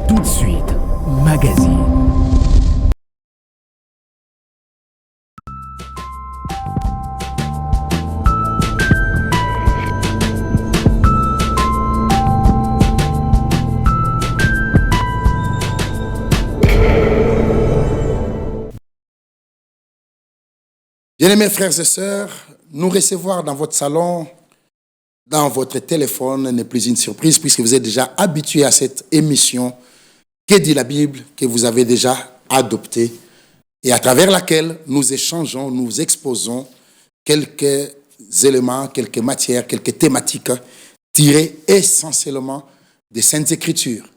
Tout de suite, magazine. Bien-aimés frères et sœurs, nous recevoir dans votre salon, dans votre téléphone, n'est plus une surprise puisque vous êtes déjà habitués à cette émission que dit la Bible, que vous avez déjà adoptée et à travers laquelle nous échangeons, nous exposons quelques éléments, quelques matières, quelques thématiques tirées essentiellement des Saintes Écritures.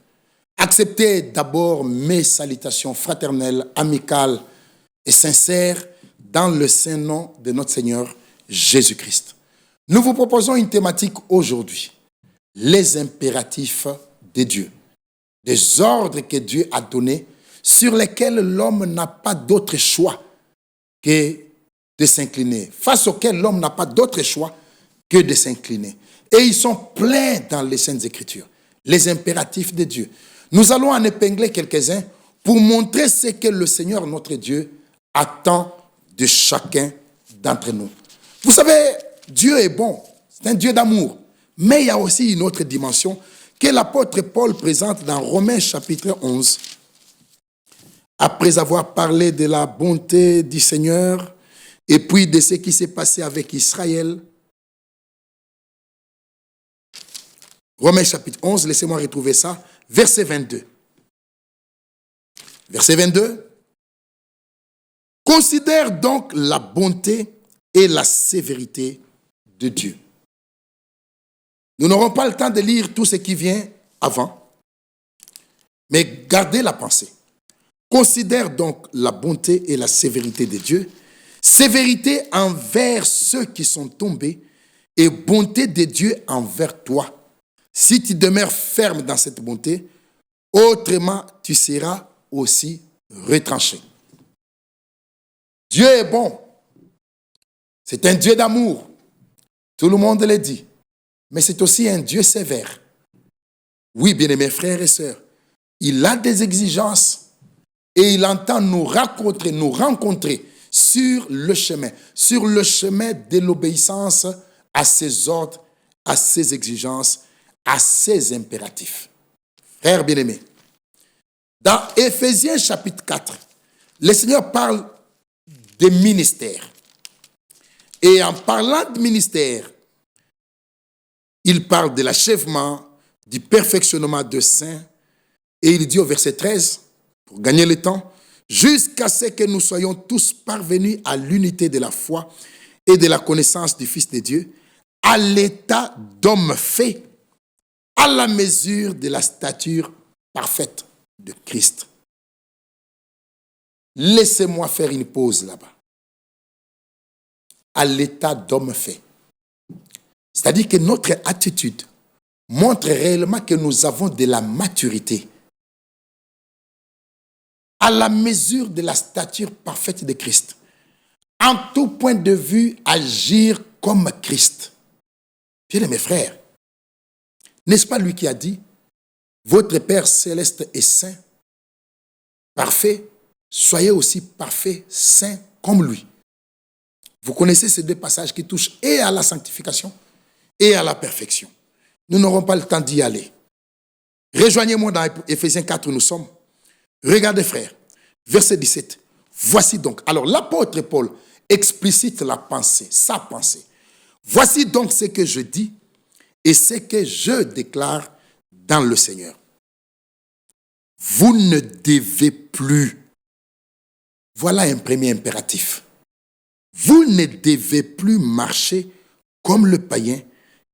Acceptez d'abord mes salutations fraternelles, amicales et sincères dans le saint nom de notre Seigneur Jésus-Christ. Nous vous proposons une thématique aujourd'hui, les impératifs de Dieu, des ordres que Dieu a donnés sur lesquels l'homme n'a pas d'autre choix que de s'incliner, face auxquels l'homme n'a pas d'autre choix que de s'incliner. Et ils sont pleins dans les Saintes Écritures, les impératifs de Dieu. Nous allons en épingler quelques-uns pour montrer ce que le Seigneur, notre Dieu, attend de chacun d'entre nous. Vous savez, Dieu est bon, c'est un Dieu d'amour. Mais il y a aussi une autre dimension que l'apôtre Paul présente dans Romains chapitre 11. Après avoir parlé de la bonté du Seigneur et puis de ce qui s'est passé avec Israël. Romains chapitre 11, laissez-moi retrouver ça, verset 22. Verset 22. Considère donc la bonté et la sévérité de Dieu. Nous n'aurons pas le temps de lire tout ce qui vient avant, mais gardez la pensée. Considère donc la bonté et la sévérité de Dieu, sévérité envers ceux qui sont tombés et bonté de Dieu envers toi. Si tu demeures ferme dans cette bonté, autrement tu seras aussi retranché. Dieu est bon. C'est un Dieu d'amour. Tout le monde le dit. Mais c'est aussi un Dieu sévère. Oui, bien-aimés frères et sœurs, il a des exigences et il entend nous rencontrer sur le chemin de l'obéissance à ses ordres, à ses exigences, à ses impératifs. Frères bien-aimés, dans Éphésiens chapitre 4, le Seigneur parle des ministères. Et en parlant de ministère, il parle de l'achèvement, du perfectionnement de saints. Et il dit au verset 13, pour gagner le temps, jusqu'à ce que nous soyons tous parvenus à l'unité de la foi et de la connaissance du Fils de Dieu, à l'état d'homme fait, à la mesure de la stature parfaite de Christ. Laissez-moi faire une pause là-bas. À l'état d'homme fait. C'est-à-dire que notre attitude montre réellement que nous avons de la maturité. À la mesure de la stature parfaite de Christ. En tout point de vue, agir comme Christ. Bien mes frères, n'est-ce pas lui qui a dit, votre Père céleste est saint, parfait, soyez aussi parfait, saint comme lui. Vous connaissez ces deux passages qui touchent et à la sanctification et à la perfection. Nous n'aurons pas le temps d'y aller. Rejoignez-moi dans Éphésiens 4 où nous sommes. Regardez frères, verset 17. Voici donc, alors l'apôtre Paul explicite la pensée, sa pensée. Voici donc ce que je dis et ce que je déclare dans le Seigneur. Vous ne devez plus. Voilà un premier impératif. Vous ne devez plus marcher comme le païen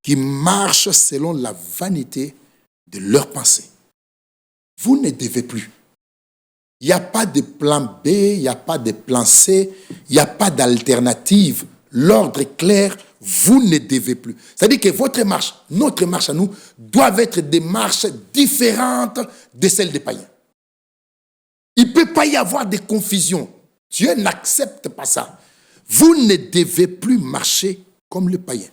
qui marche selon la vanité de leurs pensées. Vous ne devez plus. Il n'y a pas de plan B, il n'y a pas de plan C, il n'y a pas d'alternative. L'ordre est clair, vous ne devez plus. C'est-à-dire que votre marche, notre marche à nous, doivent être des marches différentes de celles des païens. Il ne peut pas y avoir de confusion. Dieu n'accepte pas ça. Vous ne devez plus marcher comme le païen,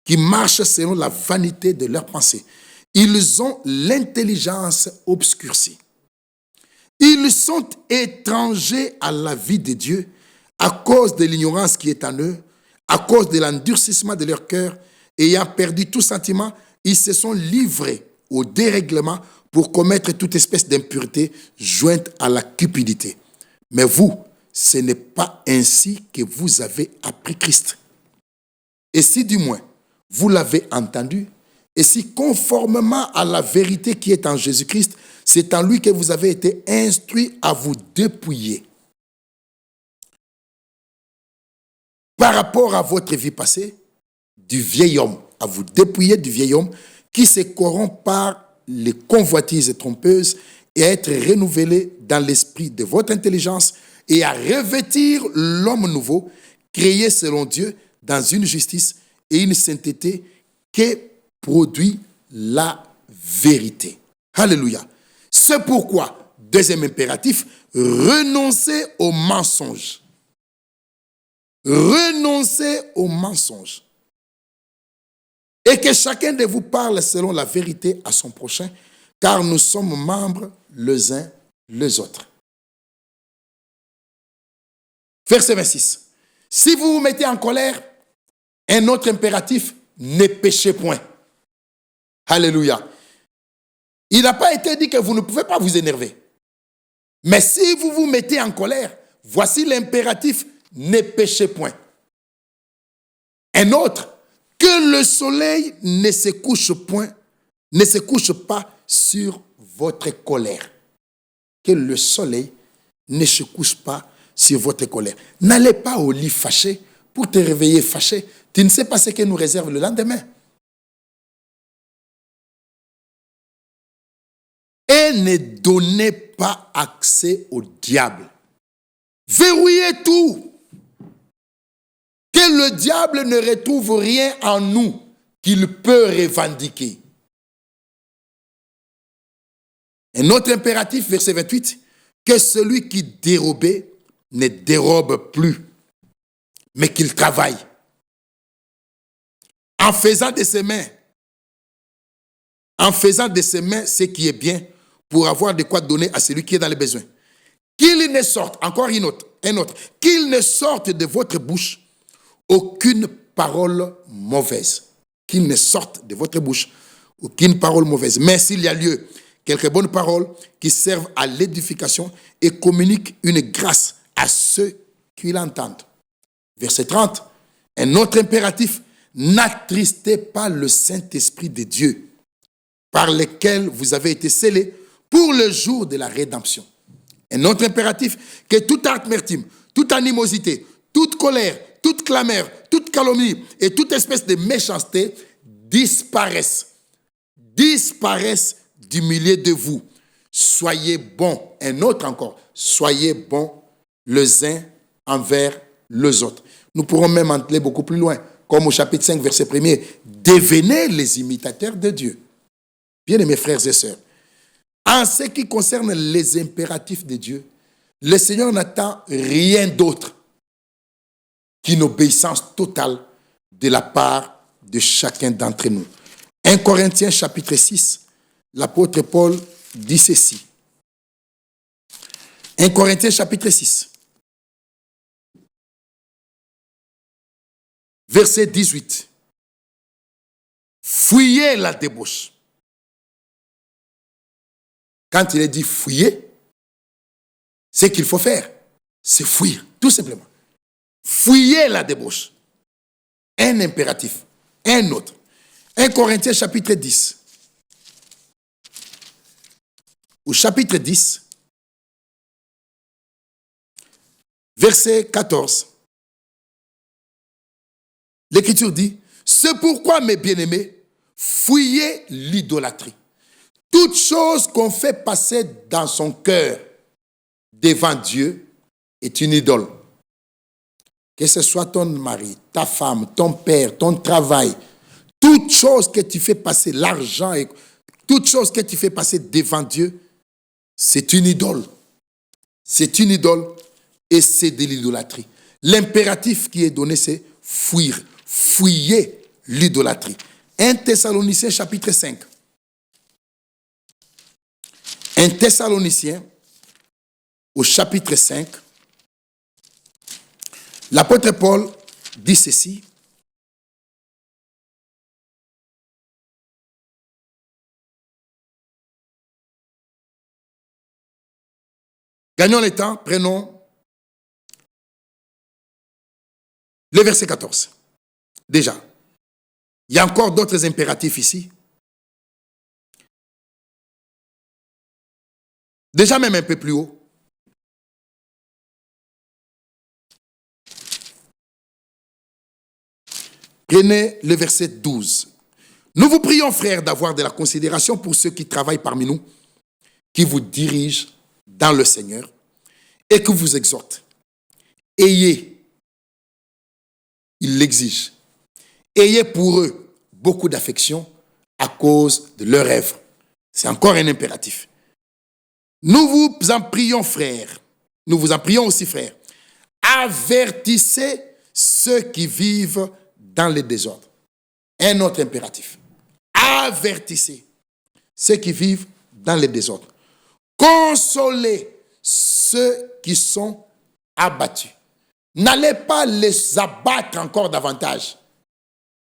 qui marche selon la vanité de leurs pensées. Ils ont l'intelligence obscurcie. Ils sont étrangers à la vie de Dieu à cause de l'ignorance qui est en eux, à cause de l'endurcissement de leur cœur. Ayant perdu tout sentiment, ils se sont livrés au dérèglement pour commettre toute espèce d'impureté jointe à la cupidité. Mais vous, ce n'est pas ainsi que vous avez appris Christ. Et si du moins vous l'avez entendu, et si conformément à la vérité qui est en Jésus-Christ, c'est en lui que vous avez été instruits à vous dépouiller. Par rapport à votre vie passée, du vieil homme, à vous dépouiller du vieil homme qui se corrompt par les convoitises trompeuses et à être renouvelé dans l'esprit de votre intelligence et à revêtir l'homme nouveau, créé selon Dieu dans une justice et une sainteté qui produit la vérité. Alléluia. C'est pourquoi, deuxième impératif, renoncez au mensonge. Renoncez au mensonge. Et que chacun de vous parle selon la vérité à son prochain, car nous sommes membres les uns les autres. Verset 26. Si vous vous mettez en colère, un autre impératif, ne péchez point. Alléluia. Il n'a pas été dit que vous ne pouvez pas vous énerver. Mais si vous vous mettez en colère, voici l'impératif, ne péchez point. Un autre, que le soleil ne se couche pas sur votre colère. Que le soleil ne se couche pas sur votre colère. N'allez pas au lit fâché pour te réveiller fâché. Tu ne sais pas ce que nous réserve le lendemain. Et ne donnez pas accès au diable. Verrouillez tout. Que le diable ne retrouve rien en nous qu'il peut revendiquer. Un autre impératif, verset 28, que celui qui dérobait ne dérobe plus, mais qu'il travaille. En faisant de ses mains ce qui est bien, pour avoir de quoi donner à celui qui est dans les besoins. Qu'il ne sorte, encore un autre, qu'il ne sorte de votre bouche aucune parole mauvaise. Qu'il ne sorte de votre bouche aucune parole mauvaise. Mais s'il y a lieu, quelques bonnes paroles qui servent à l'édification et communiquent une grâce à ceux qui l'entendent. Verset 30, un autre impératif, n'attristez pas le Saint-Esprit de Dieu, par lequel vous avez été scellés pour le jour de la rédemption. Un autre impératif, que toute amertume, toute animosité, toute colère, toute clameur, toute calomnie et toute espèce de méchanceté disparaissent du milieu de vous. Soyez bons, un autre encore, soyez bons les uns envers les autres. Nous pourrons même aller beaucoup plus loin, comme au chapitre 5, verset 1er, devenez les imitateurs de Dieu. Bien-aimés frères et sœurs, en ce qui concerne les impératifs de Dieu, le Seigneur n'attend rien d'autre qu'une obéissance totale de la part de chacun d'entre nous. 1 Corinthiens chapitre 6, l'apôtre Paul dit ceci. 1 Corinthiens chapitre 6, verset 18. Fuyez la débauche. Quand il est dit fuyez, ce qu'il faut faire, c'est fuir, tout simplement. Fuyez la débauche. Un impératif, un autre. 1 Corinthiens chapitre 10. Au chapitre 10, verset 14. L'Écriture dit, c'est pourquoi, mes bien-aimés, fuyez l'idolâtrie. Toute chose qu'on fait passer dans son cœur devant Dieu est une idole. Que ce soit ton mari, ta femme, ton père, ton travail, toute chose que tu fais passer, l'argent, et toute chose que tu fais passer devant Dieu, c'est une idole. C'est une idole et c'est de l'idolâtrie. L'impératif qui est donné, c'est fuir. Fuyez l'idolâtrie. 1 Thessaloniciens chapitre 5. 1 Thessaloniciens, au chapitre 5, l'apôtre Paul dit ceci. Gagnons le temps, prenons le verset 14. Déjà, il y a encore d'autres impératifs ici. Déjà même un peu plus haut. Prenez le verset 12. Nous vous prions, frères, d'avoir de la considération pour ceux qui travaillent parmi nous, qui vous dirigent dans le Seigneur et que vous exhortent. Ayez, il l'exige, ayez pour eux beaucoup d'affection à cause de leurs œuvres. C'est encore un impératif. Nous vous en prions, frères. Nous vous en prions aussi, frères. Avertissez ceux qui vivent dans le désordre. Un autre impératif. Avertissez ceux qui vivent dans le désordre. Consolez ceux qui sont abattus. N'allez pas les abattre encore davantage.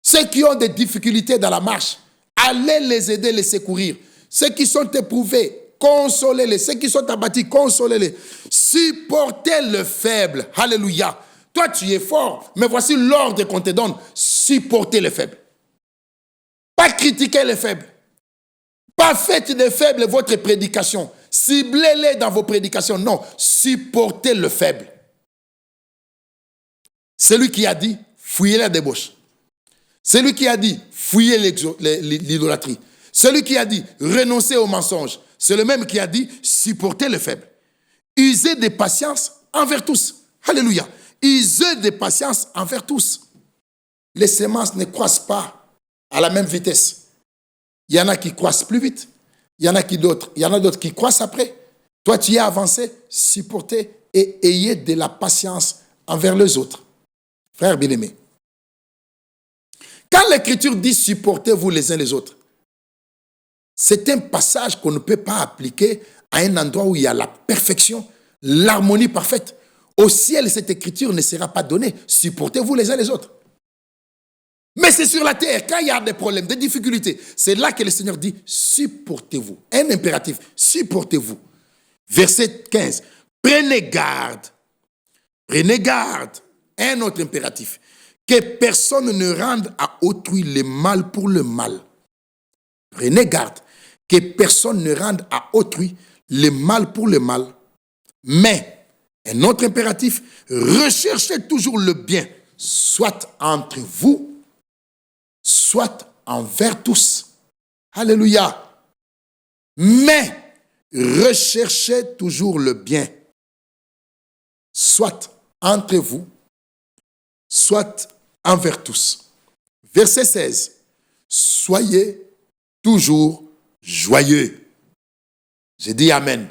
Ceux qui ont des difficultés dans la marche, allez les aider, les secourir. Ceux qui sont éprouvés, consolez-les. Ceux qui sont abattus, consolez-les. Supportez le faible. Alléluia. Toi, tu es fort, mais voici l'ordre qu'on te donne. Supportez le faible. Pas critiquer les faibles. Pas faites des faibles votre prédication. Ciblez-les dans vos prédications. Non, supportez le faible. Celui qui a dit, fuyez la débauche. Celui qui a dit, fuyez l'idolâtrie. Celui qui a dit, renoncez au mensonge. C'est le même qui a dit, supportez le faible. Usez de patience envers tous. Alléluia. Usez de patience envers tous. Les semences ne croissent pas à la même vitesse. Il y en a qui croissent plus vite. Il y en a d'autres qui croissent après. Toi, tu es avancé, supportez et ayez de la patience envers les autres. Frères bien-aimés, quand l'Écriture dit supportez-vous les uns les autres, c'est un passage qu'on ne peut pas appliquer à un endroit où il y a la perfection, l'harmonie parfaite. Au ciel, cette Écriture ne sera pas donnée. Supportez-vous les uns les autres. Mais c'est sur la terre, quand il y a des problèmes, des difficultés, c'est là que le Seigneur dit, supportez-vous. Un impératif, supportez-vous. Verset 15, prenez garde. Prenez garde. Un autre impératif, que personne ne rende à autrui le mal pour le mal. Prenez garde, que personne ne rende à autrui le mal pour le mal. Mais, un autre impératif, recherchez toujours le bien, soit entre vous, soit envers tous. Alléluia. Mais, recherchez toujours le bien, soit entre vous, soit envers tous. Verset 16. Soyez toujours joyeux. J'ai dit Amen.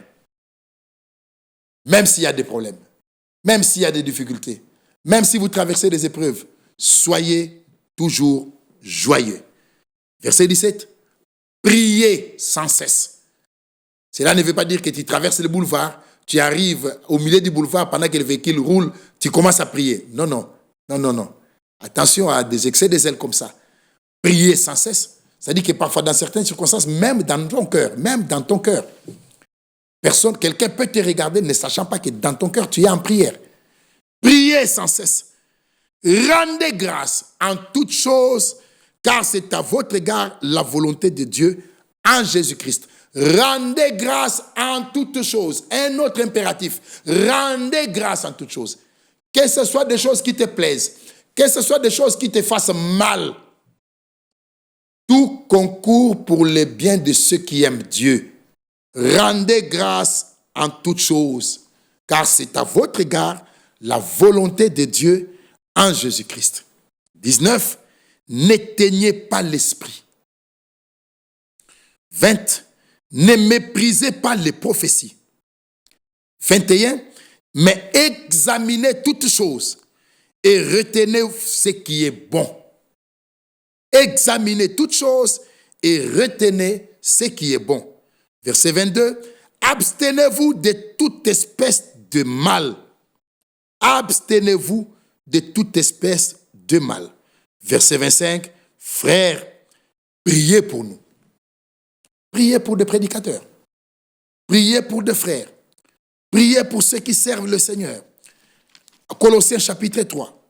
Même s'il y a des problèmes, même s'il y a des difficultés, même si vous traversez des épreuves, soyez toujours joyeux. Verset 17. Priez sans cesse. Cela ne veut pas dire que tu traverses le boulevard, tu arrives au milieu du boulevard pendant que le véhicule roule, tu commences à prier. Non, non. Non, non, non. Attention à des excès de zèle comme ça. Prier sans cesse. C'est-à-dire que parfois, dans certaines circonstances, même dans ton cœur, quelqu'un peut te regarder ne sachant pas que dans ton cœur, tu es en prière. Priez sans cesse. Rendez grâce en toutes choses, car c'est à votre égard la volonté de Dieu en Jésus-Christ. Rendez grâce en toutes choses. Un autre impératif. Rendez grâce en toutes choses. Que ce soit des choses qui te plaisent, que ce soit des choses qui te fassent mal. Tout concourt pour le bien de ceux qui aiment Dieu. Rendez grâce en toutes choses, car c'est à votre égard la volonté de Dieu en Jésus-Christ. 19. N'éteignez pas l'esprit. 20. Ne méprisez pas les prophéties. 21. Mais examinez toutes choses et retenez ce qui est bon. Examinez toutes choses et retenez ce qui est bon. Verset 22. abstenez-vous de toute espèce de mal. Abstenez-vous de toute espèce de mal. Verset 25, frères, priez pour nous. Priez pour des prédicateurs. Priez pour des frères. Priez pour ceux qui servent le Seigneur. Colossiens chapitre 3.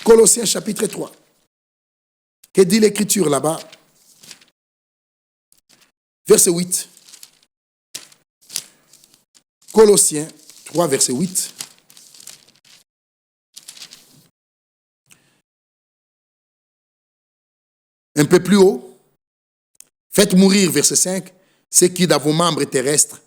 Colossiens chapitre 3. Que dit l'Écriture là-bas? Verset 8. Colossiens 3, verset 8. Un peu plus haut. Faites mourir, verset 5, ce qui dans vos membres terrestres,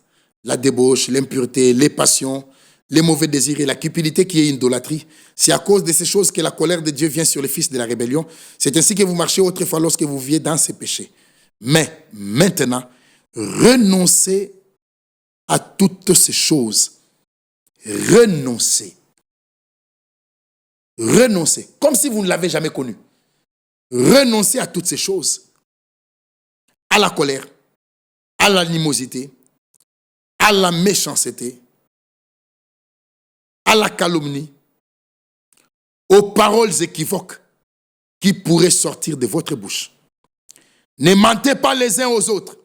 la débauche, l'impureté, les passions, les mauvais désirs et la cupidité qui est idolâtrie. C'est à cause de ces choses que la colère de Dieu vient sur les fils de la rébellion. C'est ainsi que vous marchez autrefois lorsque vous viviez dans ces péchés. Mais maintenant, renoncez à toutes ces choses. Renoncez. Renoncez. Comme si vous ne l'avez jamais connu. Renoncez à toutes ces choses. À la colère, à l'animosité, à la méchanceté, à la calomnie, aux paroles équivoques qui pourraient sortir de votre bouche. Ne mentez pas les uns aux autres,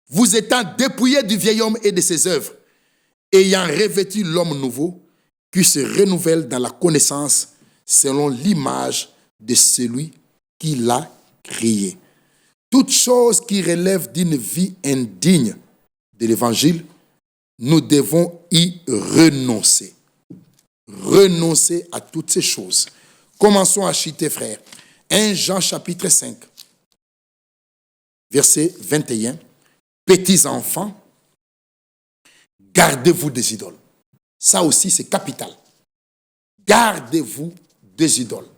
vous étant dépouillés du vieil homme et de ses œuvres, ayant revêtu l'homme nouveau qui se renouvelle dans la connaissance selon l'image de celui qui l'a créé. Toute chose qui relève d'une vie indigne de l'Évangile, nous devons y renoncer. Renoncer à toutes ces choses. Commençons à citer, frères. 1 Jean chapitre 5, verset 21. Petits enfants, gardez-vous des idoles. Ça aussi, c'est capital. Gardez-vous des idoles.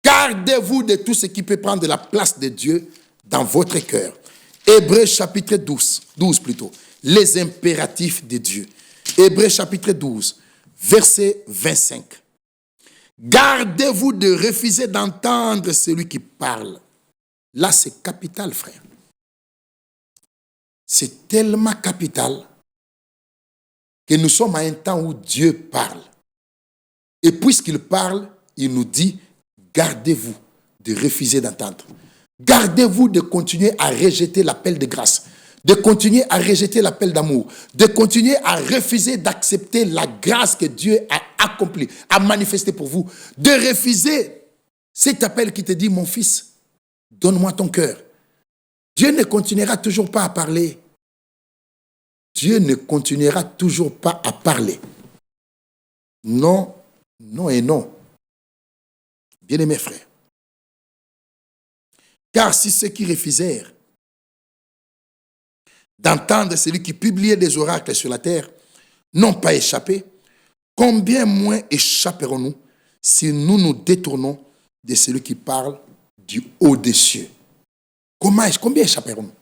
Gardez-vous de tout ce qui peut prendre la place de Dieu dans votre cœur. Hébreux chapitre 12 plutôt. Les impératifs de Dieu. Hébreux chapitre 12, verset 25. Gardez-vous de refuser d'entendre celui qui parle. Là, c'est capital, frère. C'est tellement capital que nous sommes à un temps où Dieu parle. Et puisqu'il parle, il nous dit, gardez-vous de refuser d'entendre. Gardez-vous de continuer à rejeter l'appel de grâce, de continuer à rejeter l'appel d'amour, de continuer à refuser d'accepter la grâce que Dieu a accomplie, a manifestée pour vous, de refuser cet appel qui te dit, mon fils, donne-moi ton cœur. Dieu ne continuera toujours pas à parler. Dieu ne continuera toujours pas à parler. Non, non et non. Bien-aimés frères. Car si ceux qui refusèrent d'entendre celui qui publiait des oracles sur la terre n'ont pas échappé, combien moins échapperons-nous si nous nous détournons de celui qui parle du haut des cieux? Combien échapperons-nous?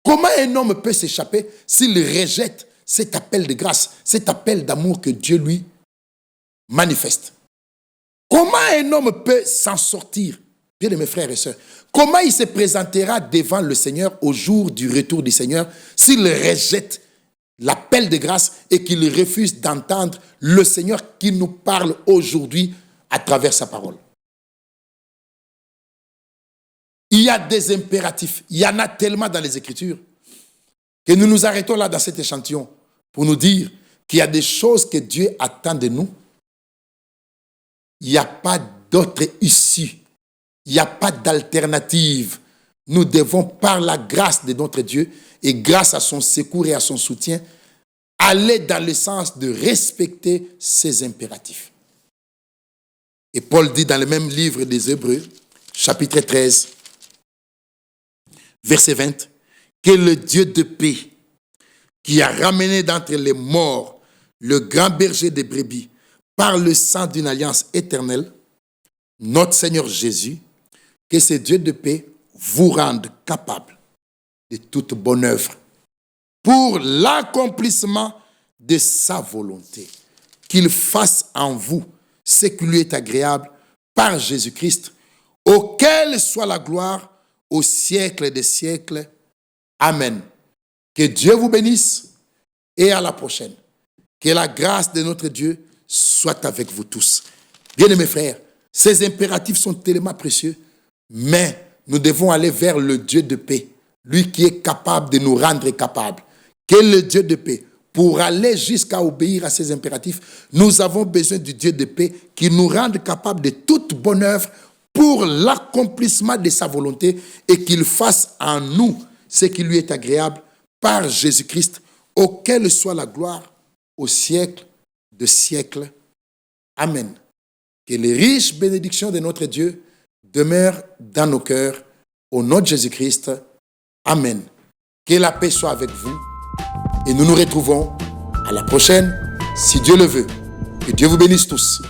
Comment un homme peut s'échapper s'il rejette cet appel de grâce, cet appel d'amour que Dieu lui manifeste? Comment un homme peut s'en sortir? Bien mes frères et sœurs, comment il se présentera devant le Seigneur au jour du retour du Seigneur s'il rejette l'appel de grâce et qu'il refuse d'entendre le Seigneur qui nous parle aujourd'hui à travers sa parole? Il y a des impératifs, il y en a tellement dans les Écritures que nous nous arrêtons là dans cet échantillon pour nous dire qu'il y a des choses que Dieu attend de nous. Il n'y a pas d'autre issue. Il n'y a pas d'alternative. Nous devons, par la grâce de notre Dieu et grâce à son secours et à son soutien, aller dans le sens de respecter ses impératifs. Et Paul dit dans le même livre des Hébreux, chapitre 13, verset 20, que le Dieu de paix, qui a ramené d'entre les morts le grand berger des brebis par le sang d'une alliance éternelle, notre Seigneur Jésus, que ce Dieu de paix vous rende capable de toute bonne œuvre pour l'accomplissement de sa volonté, qu'il fasse en vous ce qui lui est agréable par Jésus-Christ, auquel soit la gloire au siècle des siècles. Amen. Que Dieu vous bénisse et à la prochaine. Que la grâce de notre Dieu soit avec vous tous. Bien-aimés frères, ces impératifs sont tellement précieux, mais nous devons aller vers le Dieu de paix, lui qui est capable de nous rendre capables. Quel est le Dieu de paix? Pour aller jusqu'à obéir à ces impératifs, nous avons besoin du Dieu de paix qui nous rende capables de toute bonne œuvre pour l'accomplissement de sa volonté et qu'il fasse en nous ce qui lui est agréable par Jésus-Christ, auquel soit la gloire au siècle de siècles. Amen. Que les riches bénédictions de notre Dieu demeurent dans nos cœurs. Au nom de Jésus-Christ. Amen. Que la paix soit avec vous. Et nous nous retrouvons à la prochaine, si Dieu le veut. Que Dieu vous bénisse tous.